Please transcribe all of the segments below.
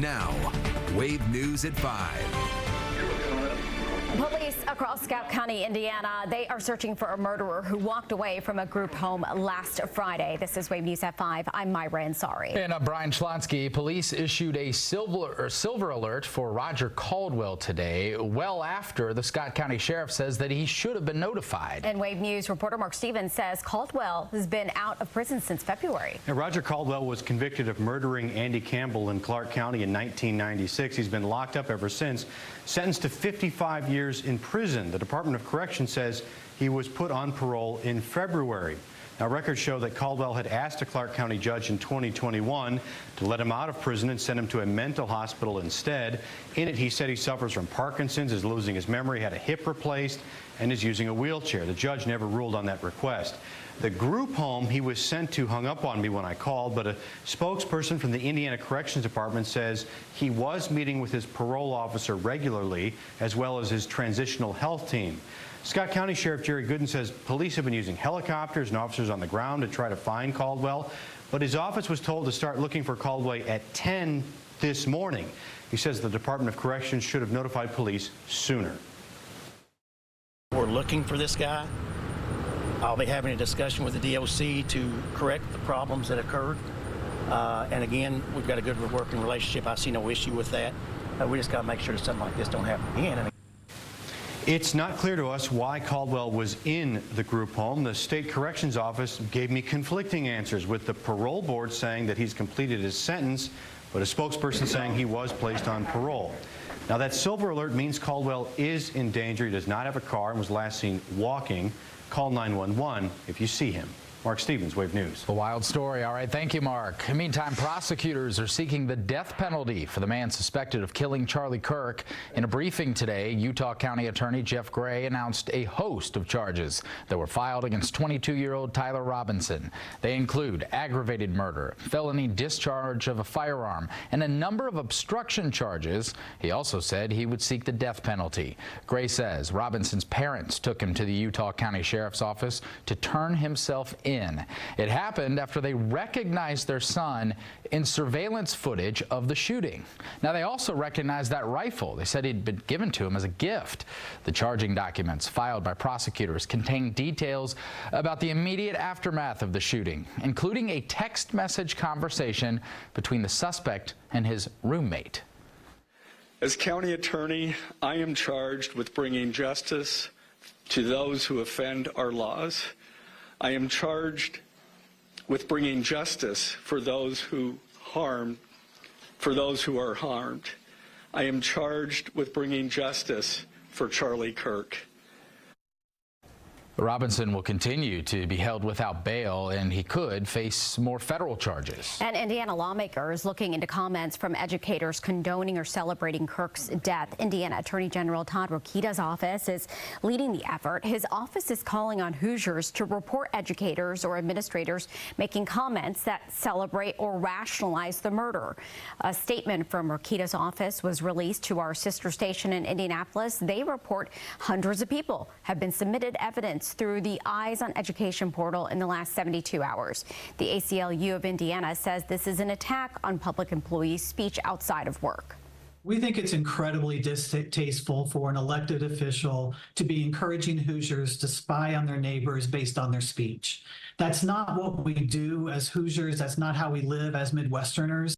Now, Wave News at 5. Police across Scott County, Indiana, they are searching for a murderer who walked away from a group home last Friday. This is Wave News at 5. I'm Myra Ansari. And I'm Brian Schlonsky. Police issued a silver alert for Roger Caldwell today, well after the Scott County Sheriff says that he should have been notified. And Wave News reporter Mark Stevens says Caldwell has been out of prison since February. Now, Roger Caldwell was convicted of murdering Andy Campbell in Clark County in 1996. He's been locked up ever since, sentenced to 55 years in prison. The Department of Corrections says he was put on parole in February. Now, records show that Caldwell had asked a Clark County judge in 2021 to let him out of prison and send him to a mental hospital instead. In it, he said he suffers from Parkinson's, is losing his memory, had a hip replaced, and is using a wheelchair. The judge never ruled on that request. The group home he was sent to hung up on me when I called, but a spokesperson from the Indiana Corrections Department says he was meeting with his parole officer regularly, as well as his transitional health team. Scott County Sheriff Jerry Gooden says police have been using helicopters and officers on the ground to try to find Caldwell, but his office was told to start looking for Caldwell at 10 this morning. He says the Department of Corrections should have notified police sooner. We're looking for this guy. I'll be having a discussion with the DOC to correct the problems that occurred. And again, we've got a good working relationship. I see no issue with that. We just got to make sure that something like this don't happen again. It's not clear to us why Caldwell was in the group home. The State Corrections Office gave me conflicting answers, with the parole board saying that he's completed his sentence, but a spokesperson saying he was placed on parole. Now, that silver alert means Caldwell is in danger. He does not have a car and was last seen walking. Call 911 if you see him. Mark Stevens, Wave News. A wild story. All right, thank you, Mark. Meantime, prosecutors are seeking the death penalty for the man suspected of killing Charlie Kirk. In a briefing today, Utah County Attorney Jeff Gray announced a host of charges that were filed against 22-year-old Tyler Robinson. They include aggravated murder, felony discharge of a firearm, and a number of obstruction charges. He also said he would seek the death penalty. Gray says Robinson's parents took him to the Utah County Sheriff's Office to turn himself in. It happened after they recognized their son in surveillance footage of the shooting. Now, they also recognized that rifle. They said he'd been given to him as a gift. The charging documents filed by prosecutors contain details about the immediate aftermath of the shooting, including a text message conversation between the suspect and his roommate. As county attorney, I am charged with bringing justice to those who offend our laws. I am charged with bringing justice for those who are harmed. I am charged with bringing justice for Charlie Kirk. Robinson will continue to be held without bail, and he could face more federal charges. And Indiana lawmakers looking into comments from educators condoning or celebrating Kirk's death. Indiana Attorney General Todd Rokita's office is leading the effort. His office is calling on Hoosiers to report educators or administrators making comments that celebrate or rationalize the murder. A statement from Rokita's office was released to our sister station in Indianapolis. They report hundreds of people have been submitted evidence through the Eyes on Education portal in the last 72 hours. The ACLU of Indiana says this is an attack on public employees' speech outside of work. We think it's incredibly distasteful for an elected official to be encouraging Hoosiers to spy on their neighbors based on their speech. That's not what we do as Hoosiers. That's not how we live as Midwesterners.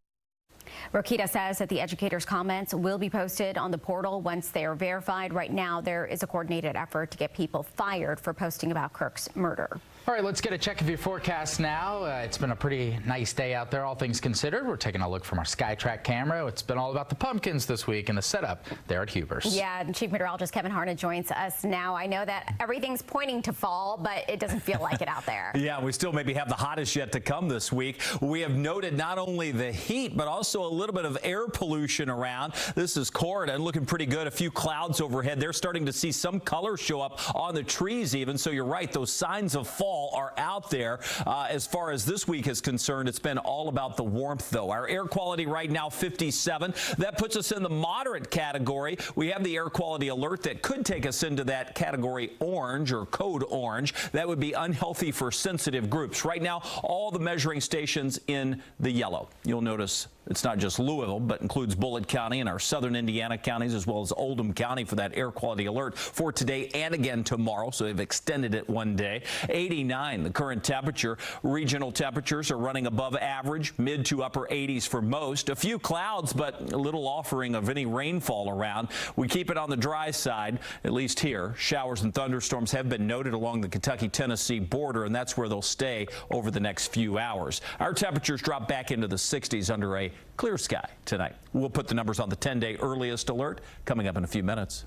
Rokita says that the educators' comments will be posted on the portal once they are verified. Right now, there is a coordinated effort to get people fired for posting about Kirk's murder. All right, let's get a check of your forecast now. It's been a pretty nice day out there, all things considered. We're taking a look from our SkyTrack camera. It's been all about the pumpkins this week and the setup there at Huber's. Yeah, and Chief Meteorologist Kevin Harnett joins us now. I know that everything's pointing to fall, but it doesn't feel like it out there. Yeah, we still maybe have the hottest yet to come this week. We have noted not only the heat, but also a little bit of air pollution around. This is Corridon looking pretty good. A few clouds overhead. They're starting to see some color show up on the trees even. So you're right, those signs of fall are out there. As far as this week is concerned, it's been all about the warmth, though. Our air quality right now, 57. That puts us in the moderate category. We have the air quality alert that could take us into that category orange or code orange. That would be unhealthy for sensitive groups. Right now, all the measuring stations in the yellow. You'll notice It's not just Louisville, but includes Bullitt County and our southern Indiana counties, as well as Oldham County for that air quality alert for today and again tomorrow. So they've extended it one day. 89, the current temperature. Regional temperatures are running above average, mid to upper 80s for most. A few clouds, but a little offering of any rainfall around. We keep it on the dry side, at least here. Showers and thunderstorms have been noted along the Kentucky-Tennessee border, and that's where they'll stay over the next few hours. Our temperatures drop back into the 60s under a clear sky tonight. We'll put the numbers on the 10-day earliest alert coming up in a few minutes.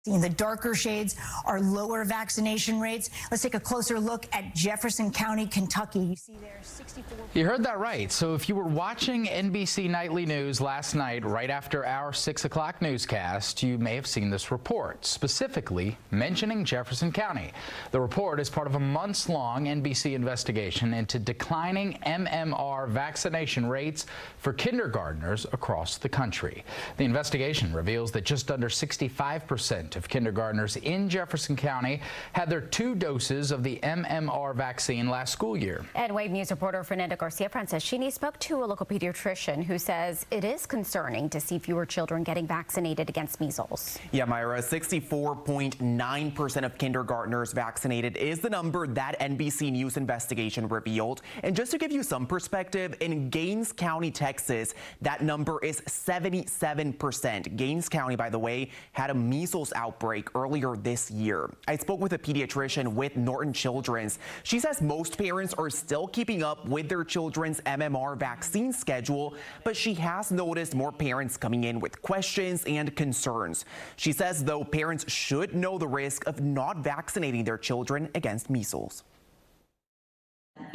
In the darker shades are lower vaccination rates. Let's take a closer look at Jefferson County, Kentucky. You see there 64. You heard that right. So if you were watching NBC Nightly News last night, right after our 6 o'clock newscast, you may have seen this report, specifically mentioning Jefferson County. The report is part of a months-long NBC investigation into declining MMR vaccination rates for kindergartners across the country. The investigation reveals that just under 65% of kindergartners in Jefferson County had their 2 doses of the MMR vaccine last school year. And Wave News reporter Fernando Garcia-Francescini spoke to a local pediatrician who says it is concerning to see fewer children getting vaccinated against measles. Yeah, Myra, 64.9% of kindergartners vaccinated is the number that NBC News investigation revealed. And just to give you some perspective, in Gaines County, Texas, that number is 77%. Gaines County, by the way, had a measles outbreak earlier this year. I spoke with a pediatrician with Norton Children's. She says most parents are still keeping up with their children's MMR vaccine schedule, but she has noticed more parents coming in with questions and concerns. She says, though, parents should know the risk of not vaccinating their children against measles.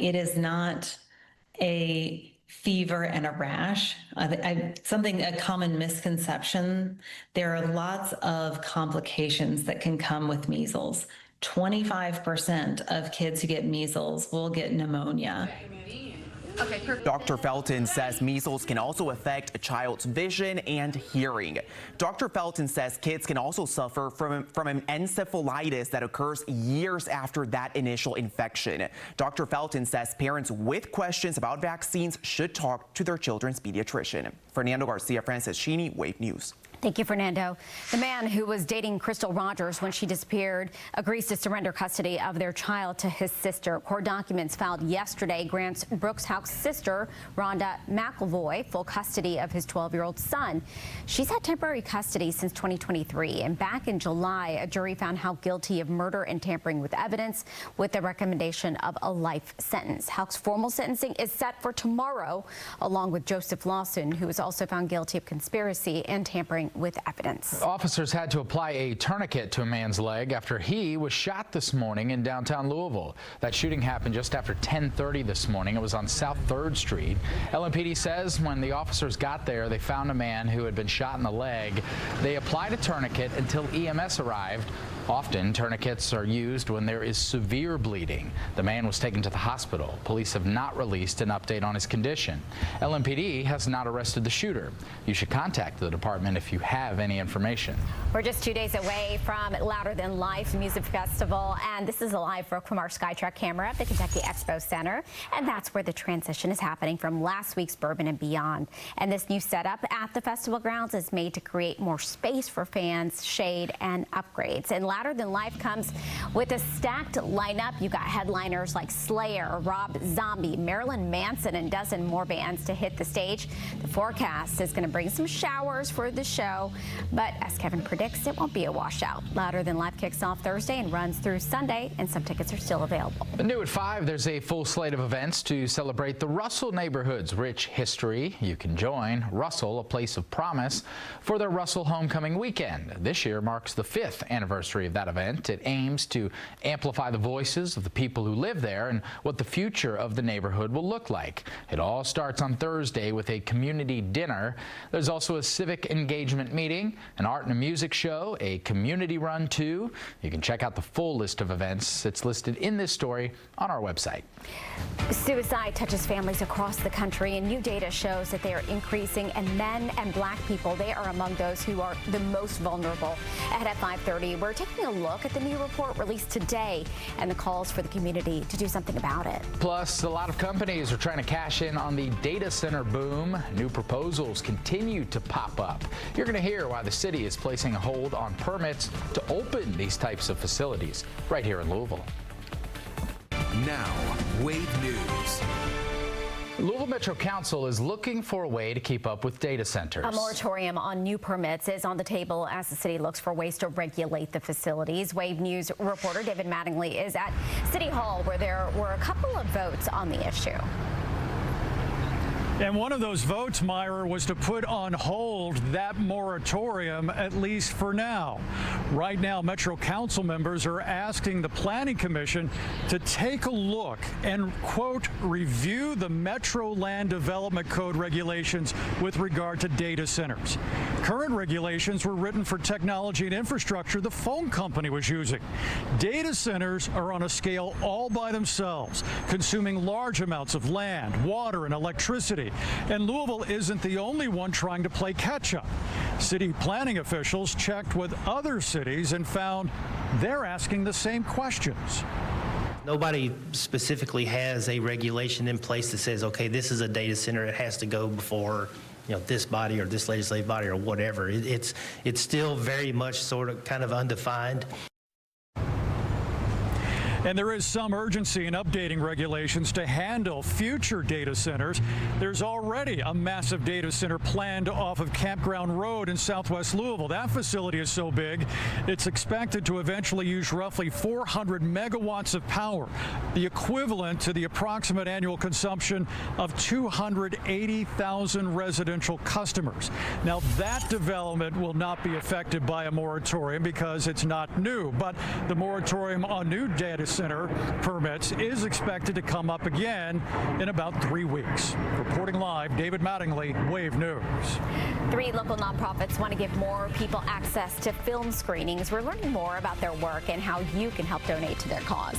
It is not a fever and a rash. A common misconception. There are lots of complications that can come with measles. 25% of kids who get measles will get pneumonia. Dr. Felton says measles can also affect a child's vision and hearing. Dr. Felton says kids can also suffer from an encephalitis that occurs years after that initial infection. Dr. Felton says parents with questions about vaccines should talk to their children's pediatrician. Fernando Garcia-Francescini, Wave News. Thank you, Fernando. The man who was dating Crystal Rogers when she disappeared agrees to surrender custody of their child to his sister. Court documents filed yesterday grants Brooks Hauck's sister, Rhonda McElvoy, full custody of his 12-year-old son. She's had temporary custody since 2023, and back in July, a jury found Hauck guilty of murder and tampering with evidence with the recommendation of a life sentence. Hauck's formal sentencing is set for tomorrow, along with Joseph Lawson, who was also found guilty of conspiracy and tampering with evidence. Officers had to apply a tourniquet to a man's leg after he was shot this morning in downtown Louisville. That shooting happened just after 10:30 this morning. It was on South 3rd Street. LMPD says when the officers got there, they found a man who had been shot in the leg. They applied a tourniquet until EMS arrived. Often, tourniquets are used when there is severe bleeding. The man was taken to the hospital. Police have not released an update on his condition. LMPD has not arrested the shooter. You should contact the department if you have any information. We're just 2 days away from Louder Than Life Music Festival, and this is a live look from our Skytrack camera at the Kentucky Expo Center, and that's where the transition is happening from last week's Bourbon and Beyond. And this new setup at the festival grounds is made to create more space for fans, shade, and upgrades. And Louder Than Life comes with a stacked lineup. You got headliners like Slayer, Rob Zombie, Marilyn Manson, and a dozen more bands to hit the stage. The forecast is going to bring some showers for the show, but as Kevin predicts, it won't be a washout. Louder Than Life kicks off Thursday and runs through Sunday, and some tickets are still available. New at 5, there's a full slate of events to celebrate the Russell neighborhood's rich history. You can join Russell, a place of promise, for their Russell Homecoming Weekend. This year marks the 5th anniversary of that event. It aims to amplify the voices of the people who live there and what the future of the neighborhood will look like. It all starts on Thursday with a community dinner. There's also a civic engagement meeting, an art and a music show, a community run too. You can check out the full list of events. It's listed in this story on our website. Suicide touches families across the country, and new data shows that they are increasing, and men and black people, they are among those who are the most vulnerable. Ahead at 5:30, we're taking taking a look at the new report released today and the calls for the community to do something about it. Plus, a lot of companies are trying to cash in on the data center boom. New proposals continue to pop up. You're going to hear why the city is placing a hold on permits to open these types of facilities right here in Louisville. Now, Wave News. Louisville Metro Council is looking for a way to keep up with data centers. A moratorium on new permits is on the table as the city looks for ways to regulate the facilities. Wave News reporter David Mattingly is at City Hall, where there were a couple of votes on the issue. And one of those votes, Myra, was to put on hold that moratorium, at least for now. Right now, Metro Council members are asking the Planning Commission to take a look and, quote, review the Metro Land Development Code regulations with regard to data centers. Current regulations were written for technology and infrastructure the phone company was using. Data centers are on a scale all by themselves, consuming large amounts of land, water, and electricity. And Louisville isn't the only one trying to play catch-up. City planning officials checked with other cities and found they're asking the same questions. Nobody specifically has a regulation in place that says, okay, this is a data center, it has to go before, you know, this body or this legislative body or whatever. It's still very much sort of kind of undefined. And there is some urgency in updating regulations to handle future data centers. There's already a massive data center planned off of Campground Road in southwest Louisville. That facility is so big, it's expected to eventually use roughly 400 megawatts of power, the equivalent to the approximate annual consumption of 280,000 residential customers. Now, that development will not be affected by a moratorium because it's not new, but the moratorium on new data center permits is expected to come up again in about 3 weeks. Reporting live, David Mattingly, Wave News. 3 local nonprofits want to give more people access to film screenings. We're learning more about their work and how you can help donate to their cause.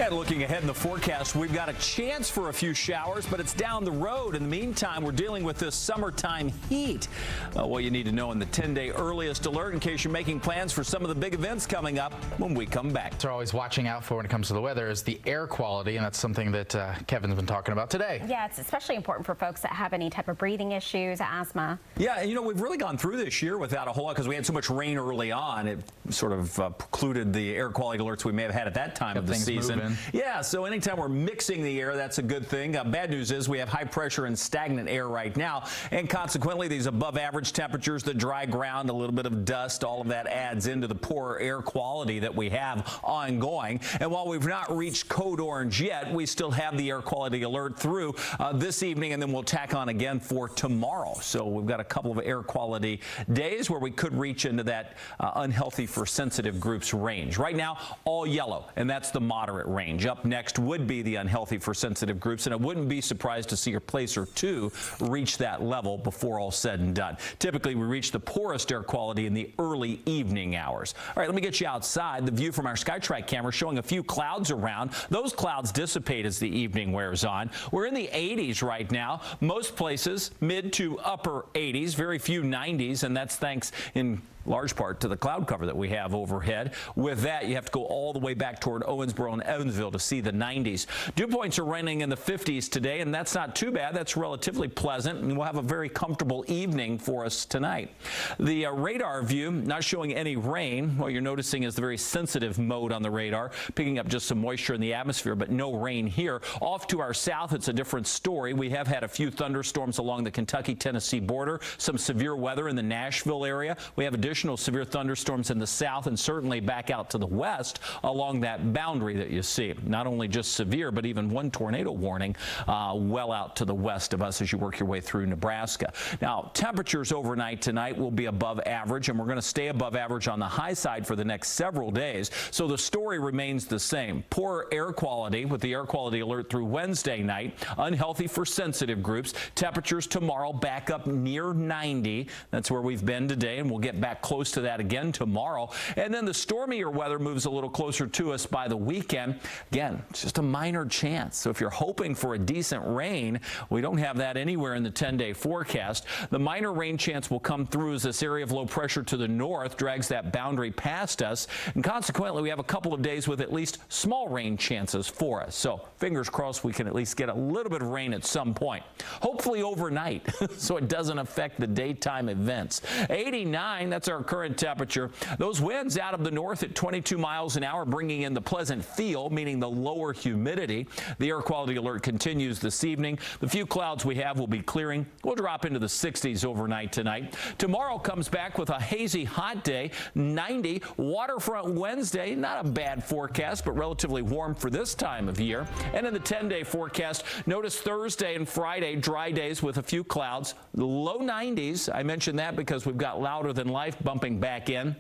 And looking ahead in the forecast, we've got a chance for a few showers, but it's down the road. In the meantime, we're dealing with this summertime heat. What you need to know in the 10-day earliest alert in case you're making plans for some of the big events coming up when we come back. They're always watching out for when it comes to the weather is the air quality, and that's something that Kevin's been talking about today. Yeah, it's especially important for folks that have any type of breathing issues, asthma. Yeah, and you know, we've really gone through this year without a whole lot because we had so much rain early on. It sort of precluded the air quality alerts we may have had at that time of the season. Moving. Yeah, so anytime we're mixing the air, that's a good thing. Bad news is we have high pressure and stagnant air right now, and consequently these above average temperatures, the dry ground, a little bit of dust, all of that adds into the poor air quality that we have ongoing. And while we've not reached code orange yet, we still have the air quality alert through this evening, and then we'll tack on again for tomorrow. So we've got a couple of air quality days where we could reach into that unhealthy for sensitive groups range. Right now, all yellow, and that's the moderate range. Up next would be the unhealthy for sensitive groups, and I wouldn't be surprised to see a place or two reach that level before all said and done. Typically, we reach the poorest air quality in the early evening hours. All right, let me get you outside. The view from our SkyTrack camera showing a few clouds around. Those clouds dissipate as the evening wears on. We're in the 80s right now. Most places mid to upper 80s, very few 90s, and that's thanks in large part to the cloud cover that we have overhead. With that, you have to go all the way back toward Owensboro and Evansville to see the 90s. Dew points are running in the 50s today, and that's not too bad. That's relatively pleasant, and we'll have a very comfortable evening for us tonight. The radar view not showing any rain. What you're noticing is the very sensitive mode on the radar, picking up just some moisture in the atmosphere, but no rain here. Off to our south, it's a different story. We have had a few thunderstorms along the Kentucky-Tennessee border, some severe weather in the Nashville area. We have additional severe thunderstorms in the south and certainly back out to the west along that boundary that you see. Not only just severe, but even one tornado warning well out to the west of us as you work your way through Nebraska. Now, temperatures overnight tonight will be above average, and we're going to stay above average on the high side for the next several days. So the story remains the same. Poor air quality with the air quality alert through Wednesday night. Unhealthy for sensitive groups. Temperatures tomorrow back up near 90. That's where we've been today, and we'll get back back close to that again tomorrow. And then the stormier weather moves a little closer to us by the weekend. Again, it's just a minor chance. So if you're hoping for a decent rain, we don't have that anywhere in the 10-day forecast. The minor rain chance will come through as this area of low pressure to the north drags that boundary past us. And consequently, we have a couple of days with at least small rain chances for us. So fingers crossed we can at least get a little bit of rain at some point. Hopefully overnight so it doesn't affect the daytime events. 89, that's our current temperature. Those winds out of the north at 22 miles an hour, bringing in the pleasant feel, meaning the lower humidity. The air quality alert continues this evening. The few clouds we have will be clearing. We'll drop into the 60s overnight tonight. Tomorrow comes back with a hazy hot day, 90. Waterfront Wednesday, not a bad forecast, but relatively warm for this time of year. And in the 10-day forecast, notice Thursday and Friday, dry days with a few clouds. The low 90s, I mentioned that because we've got Louder Than Life bumping back in.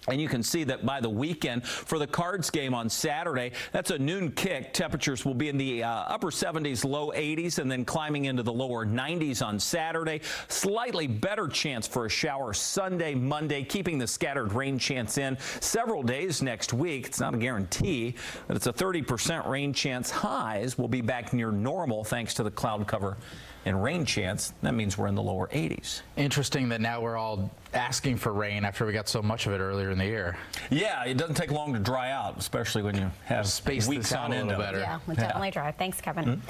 And you can see that by the weekend for the Cards game on Saturday, that's a noon kick. Temperatures will be in the upper 70s, low 80s, and then climbing into the lower 90s on Saturday. Slightly better chance for a shower Sunday, Monday, keeping the scattered rain chance in several days next week. It's not a guarantee, but it's a 30% rain chance. Highs will be back near normal thanks to the cloud cover and rain chance. That means we're in the lower 80s. Interesting that now we're all asking for rain after we got so much of it earlier in the year. Yeah, it doesn't take long to dry out, especially when you have space weeks on end of it. Yeah, we definitely dry. Thanks, Kevin.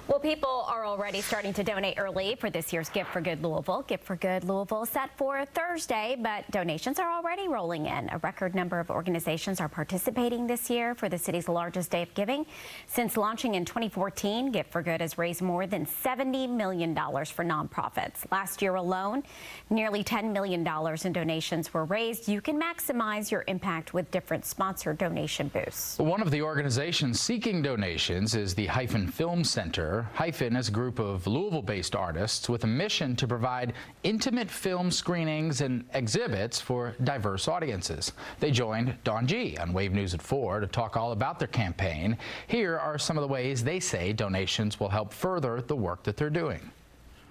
Well, people are already starting to donate early for this year's Gift for Good Louisville. Gift for Good Louisville is set for Thursday, but donations are already rolling in. A record number of organizations are participating this year for the city's largest day of giving. Since launching in 2014, Gift for Good has raised more than $70 million for nonprofits. Last year alone, nearly $10 million in donations were raised. You can maximize your impact with different sponsored donation boosts. One of the organizations seeking donations is the Hyphen Film Center. Hyphen is a group of Louisville-based artists with a mission to provide intimate film screenings and exhibits for diverse audiences. They joined Dawn G on Wave News at 4 to talk all about their campaign. Here are some of the ways they say donations will help further the work that they're doing.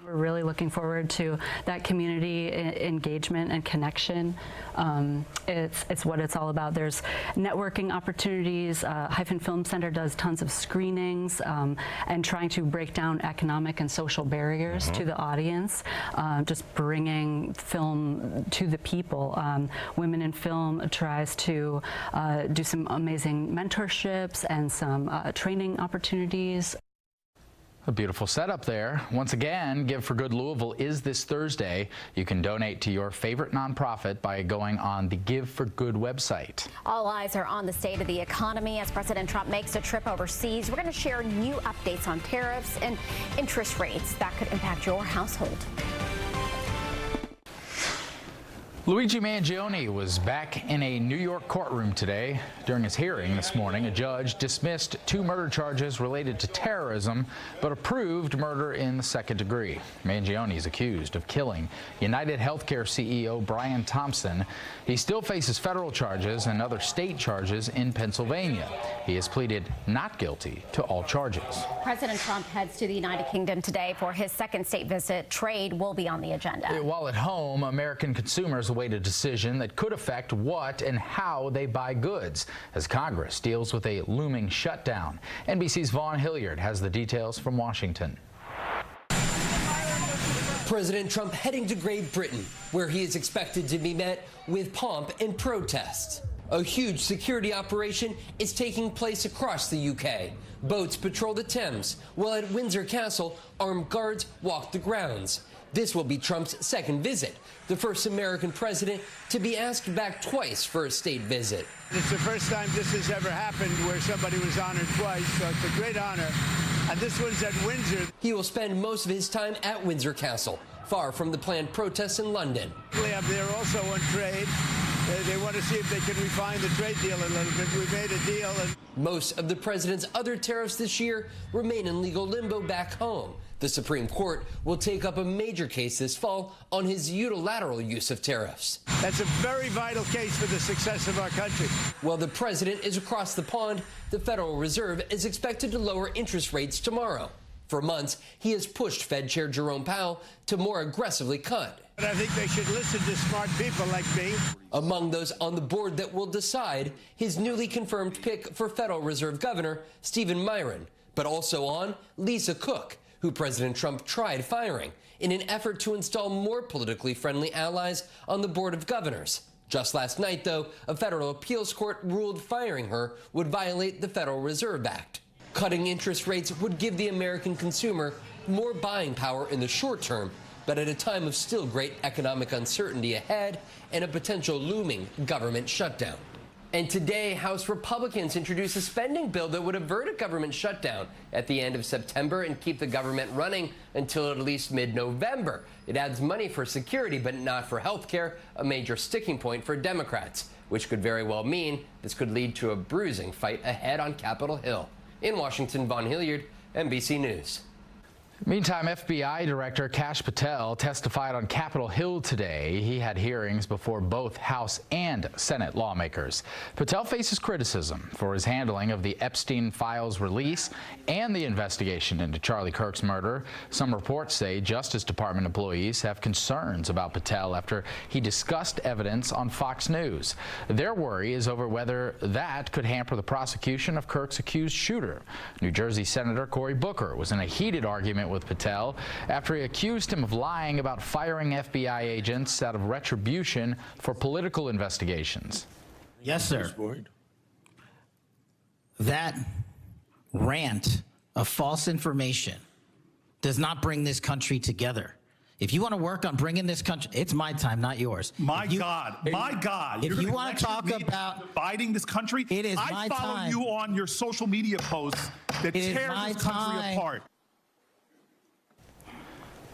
We're really looking forward to that community engagement and connection. It's what it's all about. There's networking opportunities. Hyphen Film Center does tons of screenings and trying to break down economic and social barriers to the audience, just bringing film to the people. Women in Film tries to do some amazing mentorships and some training opportunities. A beautiful setup there. Once again, Give for Good Louisville is this Thursday. You can donate to your favorite nonprofit by going on the Give for Good website. All eyes are on the state of the economy as President Trump makes a trip overseas. We're going to share new updates on tariffs and interest rates that could impact your household. Luigi Mangione was back in a New York courtroom today. During his hearing this morning, a judge dismissed 2 murder charges related to terrorism, but approved murder in the 2nd degree. Mangione is accused of killing United Healthcare CEO Brian Thompson. He still faces federal charges and other state charges in Pennsylvania. He has pleaded not guilty to all charges. President Trump heads to the United Kingdom today for his 2nd state visit. Trade will be on the agenda. While at home, American consumers await a decision that could affect what and how they buy goods as Congress deals with a looming shutdown. NBC's Vaughn Hilliard has the details from Washington. President Trump heading to Great Britain, where he is expected to be met with pomp and protest. A huge security operation is taking place across the UK. Boats patrol the Thames, while at Windsor Castle, armed guards walk the grounds. This will be Trump's 2nd visit, the first American president to be asked back twice for a state visit. It's the first time this has ever happened where somebody was honored twice, so it's a great honor. And this one's at Windsor. He will spend most of his time at Windsor Castle, far from the planned protests in London. They're also on trade. They want to see if they can refine the trade deal a little bit. We made a deal. Most of the president's other tariffs this year remain in legal limbo back home. The Supreme Court will take up a major case this fall on his unilateral use of tariffs. That's a very vital case for the success of our country. While the president is across the pond, the Federal Reserve is expected to lower interest rates tomorrow. For months, he has pushed Fed Chair Jerome Powell to more aggressively cut. But I think they should listen to smart people like me. Among those on the board that will decide, his newly confirmed pick for Federal Reserve Governor, Stephen Myron, but also on Lisa Cook, who President Trump tried firing in an effort to install more politically friendly allies on the Board of Governors. Just last night, though, a federal appeals court ruled firing her would violate the Federal Reserve Act. Cutting interest rates would give the American consumer more buying power in the short term, but at a time of still great economic uncertainty ahead and a potential looming government shutdown. And today, House Republicans introduced a spending bill that would avert a government shutdown at the end of September and keep the government running until at least mid-November. It adds money for security, but not for health care, a major sticking point for Democrats, which could very well mean this could lead to a bruising fight ahead on Capitol Hill. In Washington, Vaughn Hilliard, NBC News. Meantime, FBI Director Kash Patel testified on Capitol Hill today. He had hearings before both House and Senate lawmakers. Patel faces criticism for his handling of the Epstein files release and the investigation into Charlie Kirk's murder. Some reports say Justice Department employees have concerns about Patel after he discussed evidence on Fox News. Their worry is over whether that could hamper the prosecution of Kirk's accused shooter. New Jersey Senator Cory Booker was in a heated argument with Patel after he accused him of lying about firing FBI agents out of retribution for political investigations. Yes, sir. That rant of false information does not bring this country together. If you want to work on bringing this country, it's my time, not yours. My God. If you want to talk about dividing this country, it is my time. I follow you on your social media posts that tear this country apart.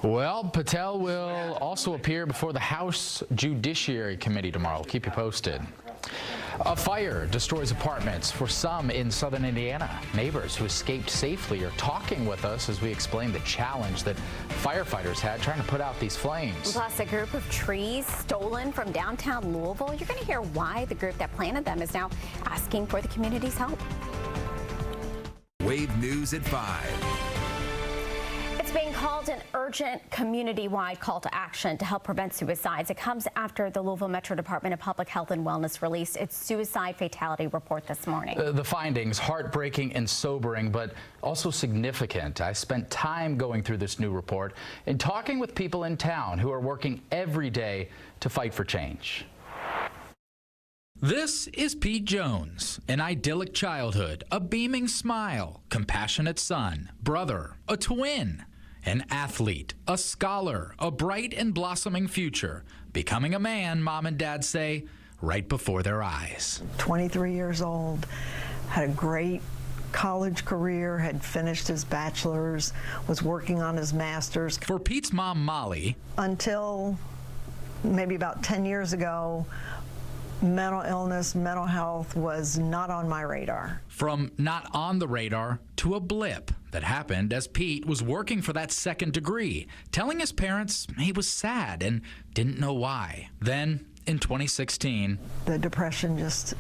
Well, Patel will also appear before the House Judiciary Committee tomorrow. We'll keep you posted. A fire destroys apartments for some in southern Indiana. Neighbors who escaped safely are talking with us as we explain the challenge that firefighters had trying to put out these flames. Plus, a group of trees stolen from downtown Louisville. You're going to hear why the group that planted them is now asking for the community's help. Wave News at 5. It's being called an urgent community-wide call to action to help prevent suicides. It comes after the Louisville Metro Department of Public Health and Wellness released its suicide fatality report this morning. The findings, heartbreaking and sobering, but also significant. I spent time going through this new report and talking with people in town who are working every day to fight for change. This is Pete Jones, an idyllic childhood, a beaming smile, compassionate son, brother, a twin, an athlete, a scholar, a bright and blossoming future, becoming a man, mom and dad say, right before their eyes. 23 years old, had a great college career, had finished his bachelor's, was working on his master's. For Pete's mom, Molly, until maybe about 10 years ago, mental illness, mental health was not on my radar. From not on the radar to a blip that happened as Pete was working for that second degree, telling his parents he was sad and didn't know why. Then, in 2016, the depression just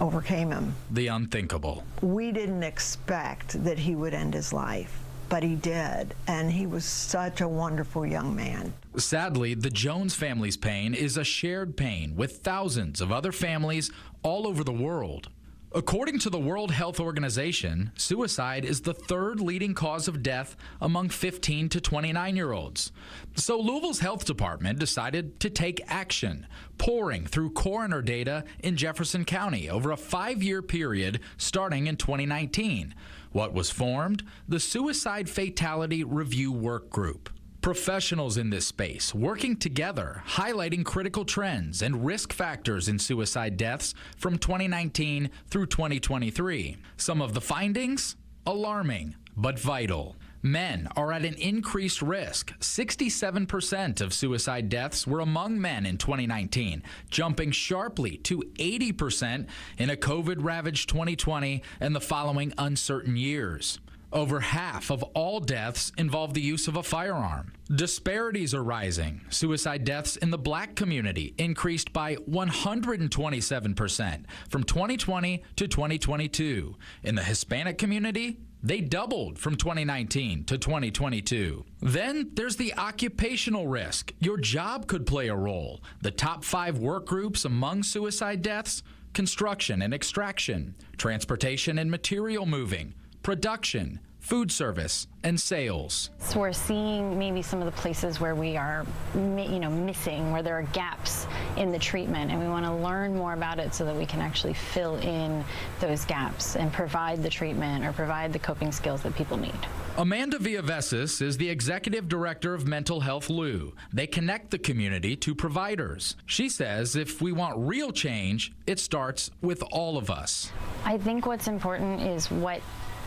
overcame him. The unthinkable. We didn't expect that he would end his life, but he did, and he was such a wonderful young man. Sadly, the Jones family's pain is a shared pain with thousands of other families all over the world. According to the World Health Organization, suicide is the third leading cause of death among 15 to 29-year-olds. So Louisville's health department decided to take action, pouring through coroner data in Jefferson County over a 5-year period starting in 2019. What was formed? The Suicide Fatality Review Work Group. Professionals in this space working together, highlighting critical trends and risk factors in suicide deaths from 2019 through 2023. Some of the findings? Alarming, but vital. Men are at an increased risk. 67% of suicide deaths were among men in 2019, jumping sharply to 80% in a COVID-ravaged 2020 and the following uncertain years. Over half of all deaths involve the use of a firearm. Disparities are rising. Suicide deaths in the Black community increased by 127% from 2020 to 2022. In the Hispanic community, They doubled from 2019 to 2022. Then there's the occupational risk. Your job could play a role. The top 5 work groups among suicide deaths: construction and extraction, transportation and material moving, production, food service, and sales. So we're seeing maybe some of the places where we are, missing, where there are gaps in the treatment, and we want to learn more about it so that we can actually fill in those gaps and provide the treatment or provide the coping skills that people need. Amanda Villavesis is the executive director of Mental Health LU. They connect the community to providers. She says if we want real change, it starts with all of us. I think what's important is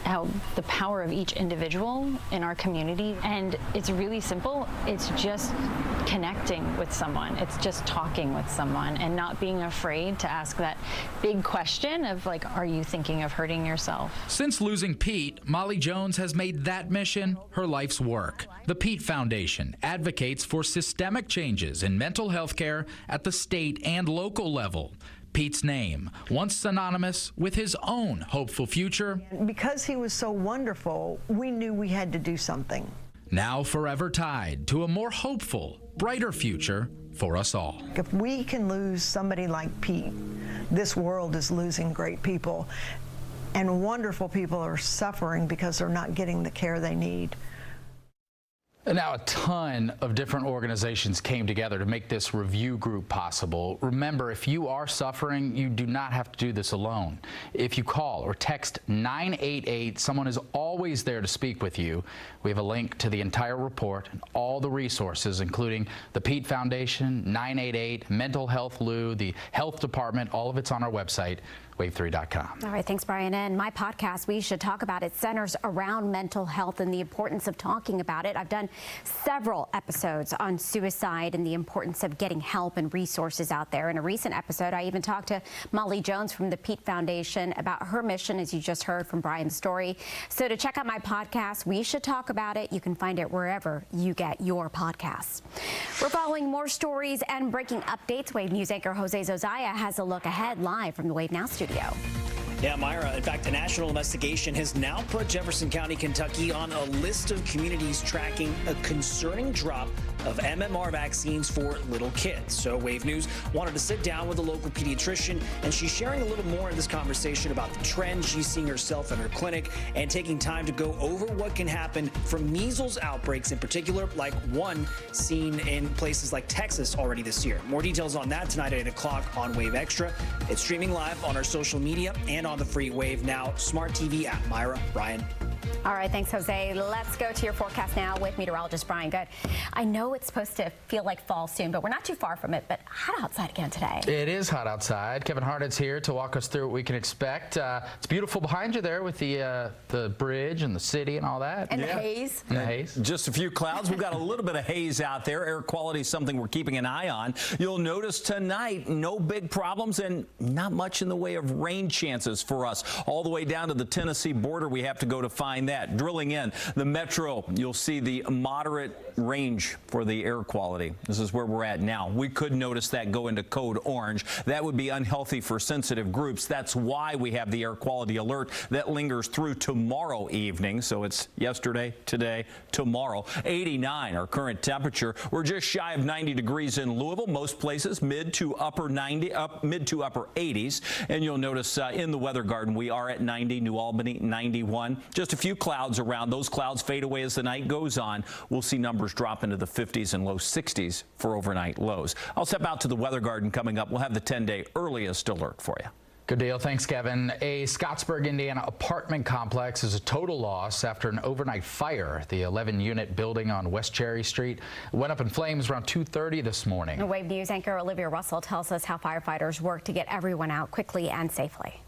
how the power of each individual in our community, and it's really simple. It's just connecting with someone. It's just talking with someone and not being afraid to ask that big question of are you thinking of hurting yourself? Since losing Pete, Molly Jones has made that mission her life's work. The Pete Foundation advocates for systemic changes in mental health care at the state and local level. Pete's name, once synonymous with his own hopeful future. Because he was so wonderful, we knew we had to do something. Now forever tied to a more hopeful, brighter future for us all. If we can lose somebody like Pete, this world is losing great people, and wonderful people are suffering because they're not getting the care they need. And now a ton of different organizations came together to make this review group possible. Remember, if you are suffering, you do not have to do this alone. If you call or text 988, someone is always there to speak with you. We have a link to the entire report and all the resources, including the Pete Foundation, 988, Mental Health LU, the Health Department. All of it's on our website, wave3.com. All right, thanks, Brian. And my podcast, We Should Talk About It, centers around mental health and the importance of talking about it. I've done several episodes on suicide and the importance of getting help and resources out there. In a recent episode, I even talked to Molly Jones from the Pete Foundation about her mission, as you just heard from Brian's story. So to check out my podcast, We Should Talk About It, you can find it wherever you get your podcasts. We're following more stories and breaking updates. Wave News anchor Jose Zozaya has a look ahead live from the Wave Now studio. Yeah, Myra, in fact, a national investigation has now put Jefferson County, Kentucky on a list of communities tracking a concerning drop of MMR vaccines for little kids. So Wave News wanted to sit down with a local pediatrician, and she's sharing a little more in this conversation about the trends she's seeing herself in her clinic and taking time to go over what can happen from measles outbreaks in particular, like one seen in places like Texas already this year. More details on that tonight at 8 o'clock on Wave Extra. It's streaming live on our social media and on the free Wave Now Smart TV app. Myra, Brian. All right, thanks, Jose. Let's go to your forecast now with meteorologist Brian Good. I know it's supposed to feel like fall soon, but we're not too far from it. But hot outside again today. It is hot outside. Kevin Harned's here to walk us through what we can expect. It's beautiful behind you there with the bridge and the city and all that. And the haze. And the haze. Just a few clouds. We've got a little bit of haze out there. Air quality is something we're keeping an eye on. You'll notice tonight, no big problems and not much in the way of rain chances for us. All the way down to the Tennessee border, we have to go to find that. Drilling in the metro, you'll see the moderate range for the air quality. This is where we're at now. We could notice that go into code orange. That would be unhealthy for sensitive groups. That's why we have the air quality alert that lingers through tomorrow evening. So it's yesterday, today, tomorrow. 89, our current temperature. We're just shy of 90 degrees in Louisville. Most places mid to upper 80s. And you'll notice in the weather garden, we are at 90. New Albany, 91. Just a few clouds around. Those clouds fade away as the night goes on. We'll see numbers drop into the 50s and low 60s for overnight lows. I'll step out to the weather garden coming up. We'll have the 10-day earliest alert for you. Good deal. Thanks, Kevin. A Scottsburg, Indiana apartment complex is a total loss after an overnight fire. The 11-unit building on West Cherry Street went up in flames around 2:30 this morning. Wave News anchor Olivia Russell tells us how firefighters work to get everyone out quickly and safely.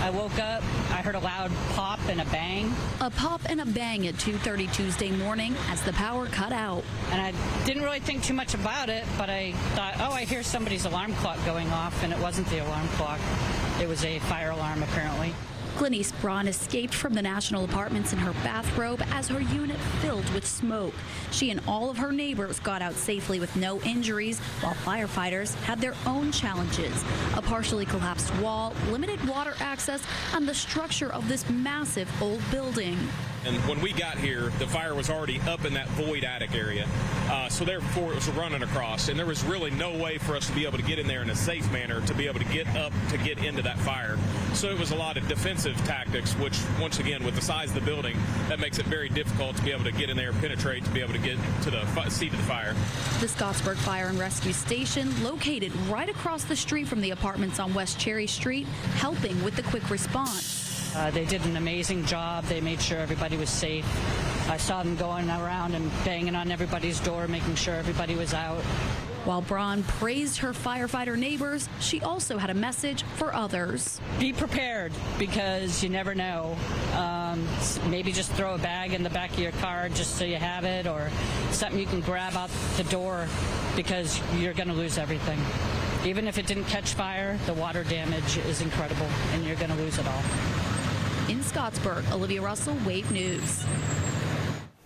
I woke up, I heard a loud pop and a bang. A pop and a bang at 2:30 Tuesday morning as the power cut out. And I didn't really think too much about it, but I thought, oh, I hear somebody's alarm clock going off, and it wasn't the alarm clock. It was a fire alarm, apparently. Glenise Braun escaped from the National Apartments in her bathrobe as her unit filled with smoke. She and all of her neighbors got out safely with no injuries, while firefighters had their own challenges. A partially collapsed wall, limited water access, and the structure of this massive old building. And when we got here, the fire was already up in that void attic area. So therefore, it was running across. And there was really no way for us to be able to get in there in a safe manner to be able to get up to get into that fire. So it was a lot of defensive tactics, which, once again, with the size of the building, that makes it very difficult to be able to get in there, penetrate, to be able to get to the seat of the fire. The Scottsburg Fire and Rescue Station, located right across the street from the apartments on West Cherry Street, helping with the quick response. They did an amazing job. They made sure everybody was safe. I saw them going around and banging on everybody's door, making sure everybody was out. While Braun praised her firefighter neighbors, she also had a message for others. Be prepared, because you never know. Maybe just throw a bag in the back of your car just so you have it, or something you can grab out the door, because you're going to lose everything. Even if it didn't catch fire, the water damage is incredible, and you're going to lose it all. In Scottsburg, Olivia Russell, Wave News.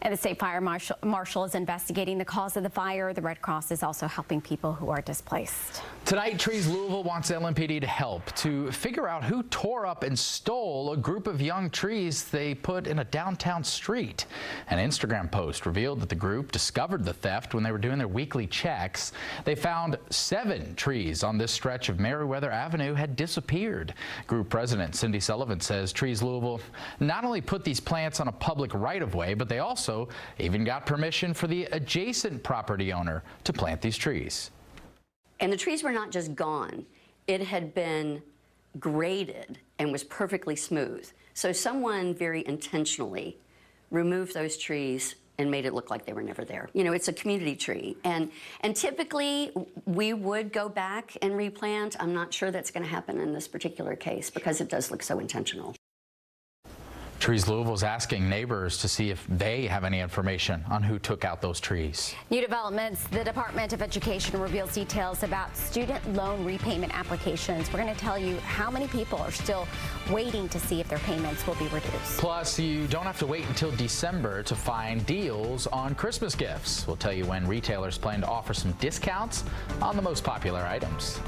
And the state fire marshal is investigating the cause of the fire. The Red Cross is also helping people who are displaced. Tonight, Trees Louisville wants LMPD to help to figure out who tore up and stole a group of young trees they put in a downtown street. An Instagram post revealed that the group discovered the theft when they were doing their weekly checks. They found 7 trees on this stretch of Meriwether Avenue had disappeared. Group president Cindy Sullivan says Trees Louisville not only put these plants on a public right-of-way, but they also even got permission for the adjacent property owner to plant these trees. And the trees were not just gone. It had been graded and was perfectly smooth. So someone very intentionally removed those trees and made it look like they were never there. You know, it's a community tree. And typically we would go back and replant. I'm not sure that's going to happen in this particular case because it does look so intentional. Trees Louisville is asking neighbors to see if they have any information on who took out those trees. New developments. The Department of Education reveals details about student loan repayment applications. We're going to tell you how many people are still waiting to see if their payments will be reduced. Plus, you don't have to wait until December to find deals on Christmas gifts. We'll tell you when retailers plan to offer some discounts on the most popular items.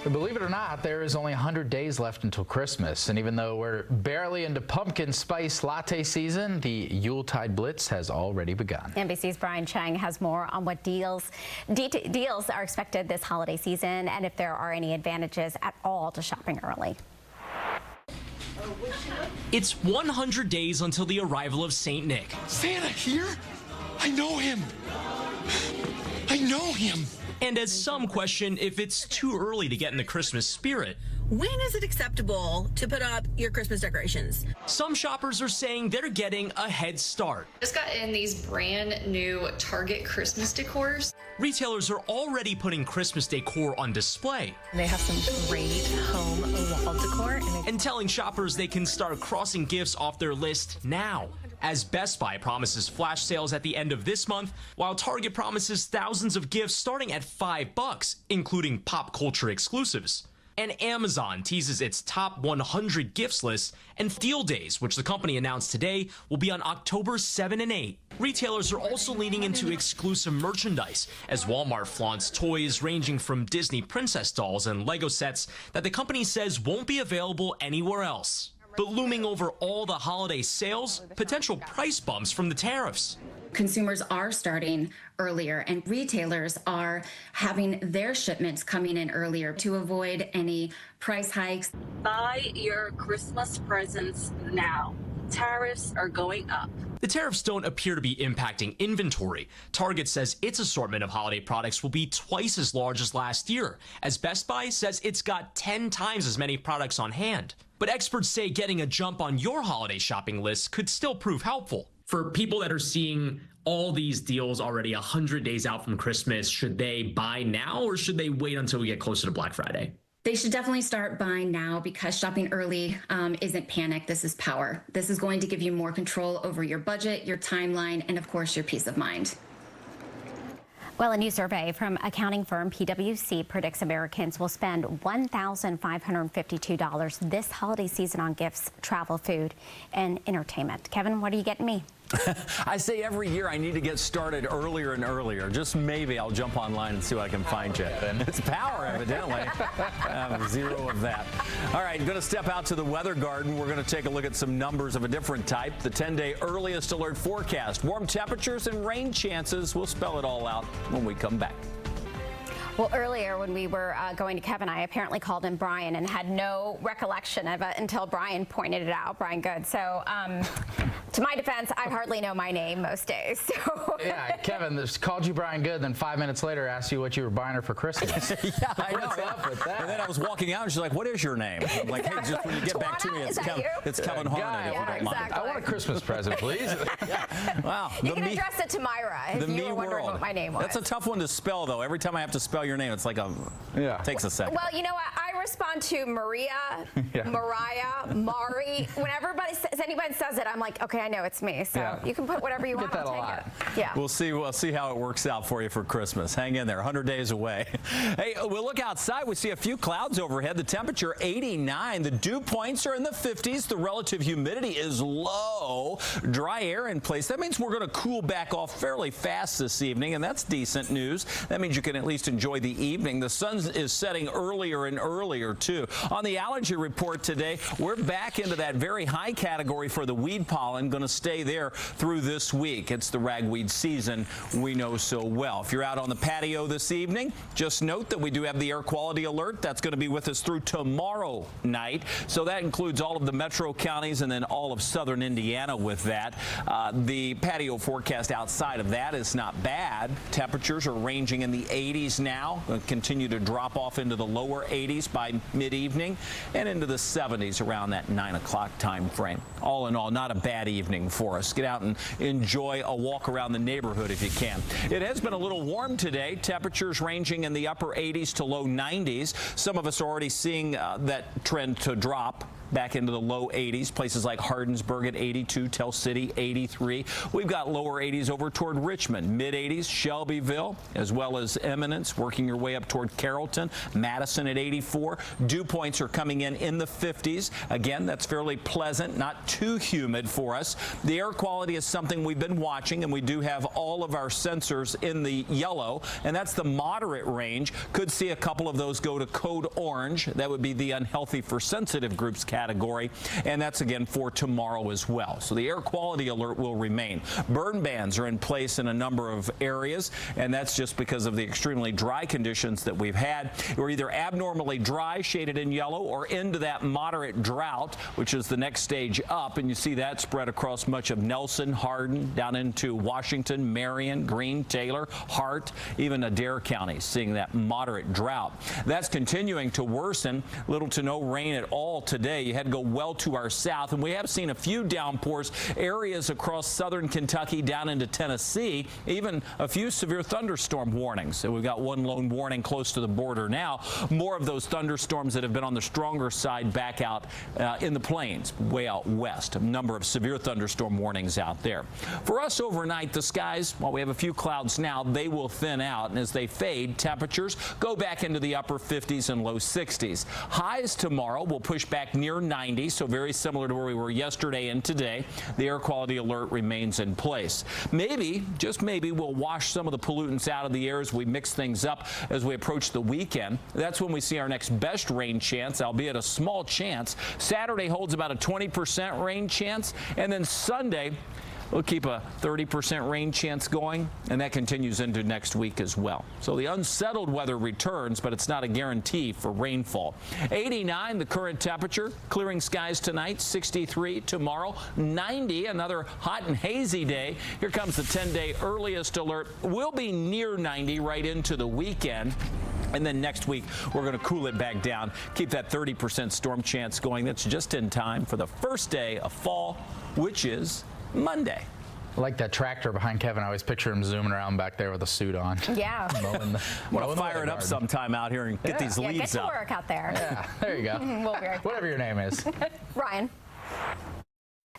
But believe it or not, there is only 100 days left until Christmas. And even though we're barely into pumpkin spice latte season, the Yuletide Blitz has already begun. NBC's Brian Chang has more on what deals are expected this holiday season and if there are any advantages at all to shopping early. It's 100 days until the arrival of St. Nick. Santa here? I know him. I know him. And as some question if it's too early to get in the Christmas spirit. When is it acceptable to put up your Christmas decorations? Some shoppers are saying they're getting a head start. Just got in these brand new Target Christmas decors. Retailers are already putting Christmas decor on display. They have some great home wall decor. And telling shoppers they can start crossing gifts off their list now. As Best Buy promises flash sales at the end of this month, while Target promises thousands of gifts starting at $5, including pop culture exclusives. And Amazon teases its top 100 gifts list, and Deal Days, which the company announced today, will be on October 7 and 8. Retailers are also leaning into exclusive merchandise, as Walmart flaunts toys ranging from Disney princess dolls and Lego sets that the company says won't be available anywhere else. But looming over all the holiday sales, potential price bumps from the tariffs. Consumers are starting earlier and retailers are having their shipments coming in earlier to avoid any price hikes. Buy your Christmas presents now. Tariffs are going up. The tariffs don't appear to be impacting inventory. Target says its assortment of holiday products will be twice as large as last year, as Best Buy says it's got 10 times as many products on hand. But experts say getting a jump on your holiday shopping list could still prove helpful. For people that are seeing all these deals already 100 days out from Christmas, should they buy now or should they wait until we get closer to Black Friday? They should definitely start buying now because shopping early isn't panic. This is power. This is going to give you more control over your budget, your timeline, and of course, your peace of mind. Well, a new survey from accounting firm PwC predicts Americans will spend $1,552 this holiday season on gifts, travel, food, and entertainment. Kevin, what are you getting me? I say every year I need to get started earlier and earlier. Just maybe I'll jump online and see what I can find you. And it's power, evidently. Zero of that. All right, going to step out to the weather garden. We're going to take a look at some numbers of a different type. The 10-day earliest alert forecast. Warm temperatures and rain chances. We'll spell it all out when we come back. Well, earlier when we were going to Kevin, I apparently called him Brian and had no recollection of it until Brian pointed it out, Brian Good. So to my defense, I hardly know my name most days. So. Yeah, Kevin just called you Brian Good, then 5 minutes later asked you what you were buying her for Christmas. Yeah, I know. What's up with that? And then I was walking out and she's like, what is your name? I'm like, hey, just when you get back to me, it's Kevin Harnett, if you don't mind. Exactly. I want a Christmas present, please. Wow. You can address it to Myra if you were wondering what my name was. That's a tough one to spell, though. Every time I have to spell your name, it's like takes a second. Well, you know what? I respond to Maria, Mariah, Mari. When anybody says it, I'm like, okay, I know it's me. So you can put whatever you want. Get that I'll a lot. take it. Yeah. We'll see how it works out for you for Christmas. Hang in there, 100 days away. Hey, we'll look outside. We see a few clouds overhead. The temperature 89. The dew points are in the 50s. The relative humidity is low. Dry air in place. That means we're going to cool back off fairly fast this evening, and that's decent news. That means you can at least enjoy the evening. The sun is setting earlier and earlier, too. On the allergy report today, we're back into that very high category for the weed pollen. Going to stay there through this week. It's the ragweed season we know so well. If you're out on the patio this evening, just note that we do have the air quality alert. That's going to be with us through tomorrow night. So that includes all of the metro counties and then all of southern Indiana with that. The patio forecast outside of that is not bad. Temperatures are ranging in the 80s now. Continue to drop off into the lower 80s by mid-evening and into the 70s around that 9 o'clock time frame. All in all, not a bad evening for us. Get out and enjoy a walk around the neighborhood if you can. It has been a little warm today. Temperatures ranging in the upper 80s to low 90s. Some of us are already seeing that trend to drop back into the low 80s. Places like Hardensburg at 82, Tell City 83. We've got lower 80s over toward Richmond, mid 80s, Shelbyville, as well as Eminence, working your way up toward Carrollton, Madison at 84. Dew points are coming in the 50s. Again, that's fairly pleasant, not too humid for us. The air quality is something we've been watching, and we do have all of our sensors in the yellow, and that's the moderate range. Could see a couple of those go to code orange. That would be the unhealthy for sensitive groups category, and that's again for tomorrow as well. So the air quality alert will remain. Burn bans are in place in a number of areas, and that's just because of the extremely dry conditions that we've had. We're either abnormally dry, shaded in yellow, or into that moderate drought, which is the next stage up, and you see that spread across much of Nelson, Hardin, down into Washington, Marion, Greene, Taylor, Hart, even Adair County, seeing that moderate drought. That's continuing to worsen. Little to no rain at all today. You had to go well to our south, and we have seen a few downpours, areas across southern Kentucky down into Tennessee, even a few severe thunderstorm warnings. So we've got one lone warning close to the border now. More of those thunderstorms that have been on the stronger side back out in the plains, way out west. A number of severe thunderstorm warnings out there. For us overnight, the skies, while we have a few clouds now, they will thin out, and as they fade, temperatures go back into the upper 50s and low 60s. Highs tomorrow will push back near 90, so very similar to where we were yesterday and today. The air quality alert remains in place. Maybe, just maybe, we'll wash some of the pollutants out of the air as we mix things up as we approach the weekend. That's when we see our next best rain chance, albeit a small chance. Saturday holds about a 20% rain chance, and then Sunday we'll keep a 30% rain chance going, and that continues into next week as well. So the unsettled weather returns, but it's not a guarantee for rainfall. 89 the current temperature, clearing skies tonight, 63 tomorrow, 90, another hot and hazy day. Here comes the 10-day earliest alert. We'll be near 90 right into the weekend. And then next week, we're going to cool it back down, keep that 30% storm chance going. That's just in time for the first day of fall, which is Monday. I like that tractor behind Kevin. I always picture him zooming around back there with a suit on. Yeah. Want to fire it up sometime out here and get these leaves get to up. work out there. Yeah, there you go. We'll be right back. Whatever your name is. Ryan.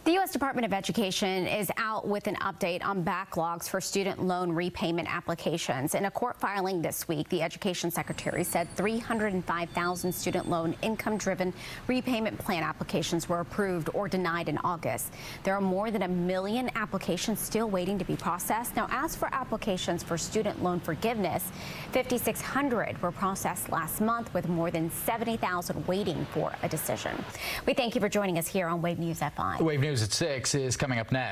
The U.S. Department of Education is out with an update on backlogs for student loan repayment applications. In a court filing this week, the Education Secretary said 305,000 student loan income-driven repayment plan applications were approved or denied in August. There are more than 1 million applications still waiting to be processed. Now, as for applications for student loan forgiveness, 5,600 were processed last month, with more than 70,000 waiting for a decision. We thank you for joining us here on Wave News at 5. Wave News at 6 is coming up next.